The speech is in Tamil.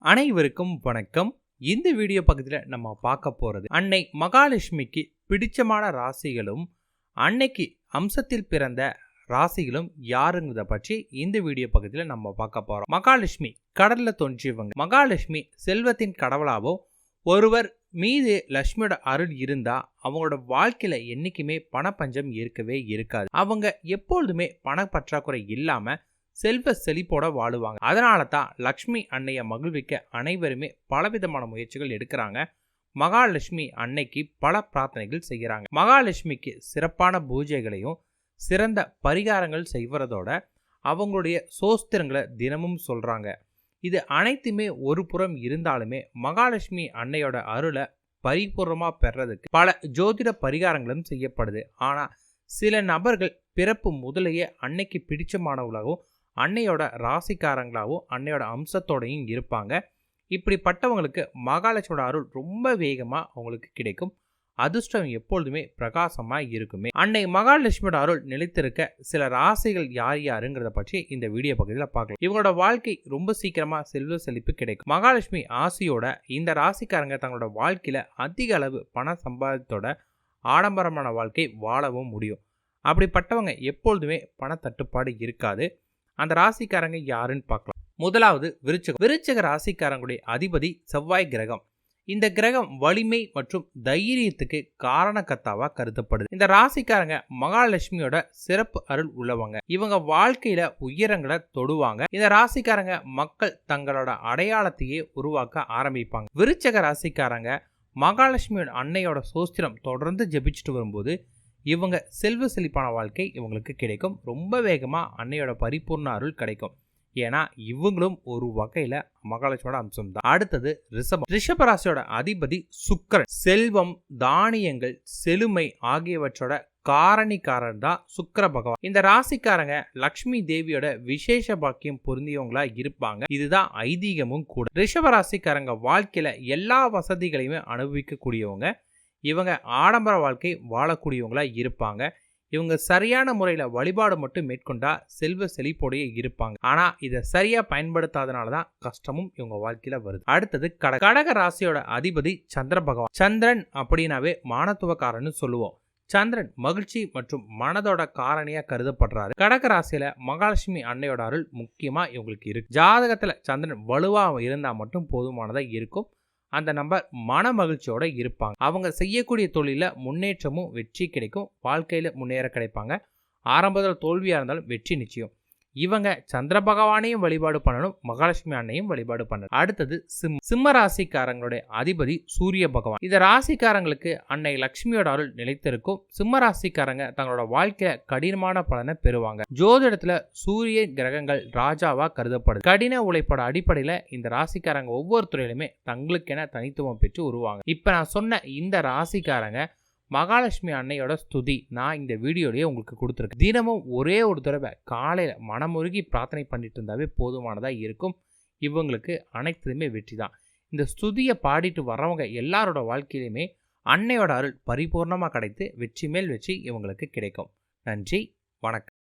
அனைவருக்கும் வணக்கம். இந்த வீடியோ பக்கத்தில் நம்ம பார்க்க போகிறது அன்னை மகாலட்சுமிக்கு பிடிச்சமான ராசிகளும் அன்னைக்கு அம்சத்தில் பிறந்த ராசிகளும் யாருங்கிறத பற்றி இந்த வீடியோ பக்கத்தில் நம்ம பார்க்க போகிறோம். மகாலட்சுமி கடல்ல தோன்றியவங்க. மகாலட்சுமி செல்வத்தின் கடவுளாகவும் ஒருவர் மீது லட்சுமியோட அருள் இருந்தா அவங்களோட வாழ்க்கையில என்னைக்குமே பணப்பஞ்சம் இருக்கவே இருக்காது. அவங்க எப்பொழுதுமே பண பற்றாக்குறை இல்லாம செல்வ செழிப்போட வாழுவாங்க. அதனால தான் லக்ஷ்மி அன்னையை மகிழ்விக்க அனைவருமே பலவிதமான முயற்சிகள் எடுக்கிறாங்க. மகாலட்சுமி அன்னைக்கு பல பிரார்த்தனைகள் செய்கிறாங்க. மகாலட்சுமிக்கு சிறப்பான பூஜைகளையும் சிறந்த பரிகாரங்கள் செய்வதோட அவங்களுடைய சோஸ்திரங்களை தினமும் சொல்றாங்க. இது அனைத்துமே ஒரு புறம் இருந்தாலுமே மகாலட்சுமி அன்னையோட அருளை பரிபூர்ணமா பெறதுக்கு பல ஜோதிட பரிகாரங்களும் செய்யப்படுது. ஆனா சில நபர்கள் பிறப்பு முதலையே அன்னைக்கு பிடிச்சமானவர்களாகவும் அன்னையோட ராசிக்காரங்களாகவும் அன்னையோட அம்சத்தோடையும் இருப்பாங்க. இப்படிப்பட்டவங்களுக்கு மகாலட்சுமியோட அருள் ரொம்ப வேகமாக அவங்களுக்கு கிடைக்கும். அதிர்ஷ்டம் எப்பொழுதுமே பிரகாசமாக இருக்குமே. அன்னை மகாலட்சுமியோட அருள் நிலைத்திருக்க சில ராசிகள் யார் யாருங்கிறத பற்றி இந்த வீடியோ பகுதியில் பார்க்கலாம். இவங்களோட வாழ்க்கை ரொம்ப சீக்கிரமாக செல்வ செழிப்பு கிடைக்கும். மகாலட்சுமி ஆசையோட இந்த ராசிக்காரங்க தங்களோட வாழ்க்கையில் அதிக அளவு பண சம்பாதத்தோட ஆடம்பரமான வாழ்க்கை வாழவும் முடியும். அப்படிப்பட்டவங்க எப்பொழுதுமே பண தட்டுப்பாடு இருக்காது. அந்த ராசிக்காரங்க யாருன்னு பார்க்கலாம். முதலாவது விருச்சிகம். விருச்சிக ராசிக்காரங்களுடைய அதிபதி செவ்வாய் கிரகம். இந்த கிரகம் வலிமை மற்றும் தைரியத்துக்கு காரணக்கர்த்தாவா கருதப்படுது. இந்த ராசிக்காரங்க மகாலட்சுமியோட சிறப்பு அருள் உள்ளவங்க. இவங்க வாழ்க்கையில உயரங்களை தொடுவாங்க. இந்த ராசிக்காரங்க மக்கள் தங்களோட அடையாளத்தையே உருவாக்க ஆரம்பிப்பாங்க. விருச்சிக ராசிக்காரங்க மகாலட்சுமியோட அன்னையோட சோஸ்திரம் தொடர்ந்து ஜெபிச்சுட்டு வரும்போது இவங்க செல்வ செழிப்பான வாழ்க்கை இவங்களுக்கு கிடைக்கும். ரொம்ப வேகமாக அன்னையோட பரிபூர்ண அருள் கிடைக்கும். ஏன்னா இவங்களும் ஒரு வகையில மகாலட்சுமியோட அம்சம் தான். அடுத்தது ரிஷபம். ரிஷபராசியோட அதிபதி சுக்கிரன். செல்வம், தானியங்கள், செழுமை ஆகியவற்றோட காரணிக்காரன் தான் சுக்கிர பகவான். இந்த ராசிக்காரங்க லக்ஷ்மி தேவியோட விசேஷ பாக்கியம் பொருந்தியவங்களா இருப்பாங்க. இதுதான் ஐதீகமும் கூட. ரிஷப ராசிக்காரங்க வாழ்க்கையில எல்லா வசதிகளையுமே அனுபவிக்க கூடியவங்க. இவங்க ஆடம்பர வாழ்க்கை வாழக்கூடியவங்களா இருப்பாங்க. இவங்க சரியான முறையில் வழிபாடு மட்டும் மேற்கொண்டா செல்வ செழிப்போடைய இருப்பாங்க. ஆனா இதை சரியா பயன்படுத்தாதனால தான் கஷ்டமும் இவங்க வாழ்க்கையில வருது. அடுத்தது கடக ராசியோட அதிபதி சந்திர பகவான். சந்திரன் அப்படின்னாவே மானத்துவக்காரன்னு சொல்லுவோம். சந்திரன் மகிழ்ச்சி மற்றும் மனதோட காரணியா கருதப்படுறாரு. கடக ராசியில மகாலட்சுமி அன்னையோட அருள் முக்கியமா இவங்களுக்கு இருக்கு. ஜாதகத்துல சந்திரன் வலுவா இருந்தா மட்டும் போதுமானதா இருக்கும். அந்த நபர் மன மகிழ்ச்சியோட இருப்பாங்க. அவங்க செய்யக்கூடிய தொழில முன்னேற்றமும் வெற்றி கிடைக்கும். வாழ்க்கையில முன்னேற கிடைப்பாங்க. ஆரம்பத்தில் தோல்வியா இருந்தாலும் வெற்றி நிச்சயம். இவங்க சந்திர பகவானையும் வழிபாடு பண்ணணும், மகாலட்சுமி அன்னையும் வழிபாடு பண்ணணும். அடுத்தது சிம்ம ராசிக்காரங்களுடைய அதிபதி சூரிய பகவான். இந்த ராசிக்காரங்களுக்கு அன்னை லட்சுமியோட அருள் நிலைத்திருக்கும். சிம்ம ராசிக்காரங்க தங்களோட வாழ்க்கையில கடினமான பலனை பெறுவாங்க. ஜோதிடத்துல சூரிய கிரகங்கள் ராஜாவா கருதப்படுது. கடின உழைப்போட அடிப்படையில இந்த ராசிக்காரங்க ஒவ்வொரு துறையிலுமே தங்களுக்கென தனித்துவம் பெற்று உருவாங்க. இப்ப நான் சொன்ன இந்த ராசிக்காரங்க மகாலட்சுமி அன்னையோட ஸ்துதி நான் இந்த வீடியோலயே உங்களுக்கு கொடுத்துருக்கேன். தினமும் ஒரே ஒரு தடவை காலையில் மனமுருகி பிரார்த்தனை பண்ணிட்டு இருந்தாவே போதுமானதாக இருக்கும். இவங்களுக்கு அனைத்துமே வெற்றி தான். இந்த ஸ்துதியை பாடிட்டு வர்றவங்க எல்லாரோட வாழ்க்கையிலுமே அன்னையோட அருள் பரிபூர்ணமாக கிடைத்து வெற்றி மேல் வெற்றி இவங்களுக்கு கிடைக்கும். நன்றி, வணக்கம்.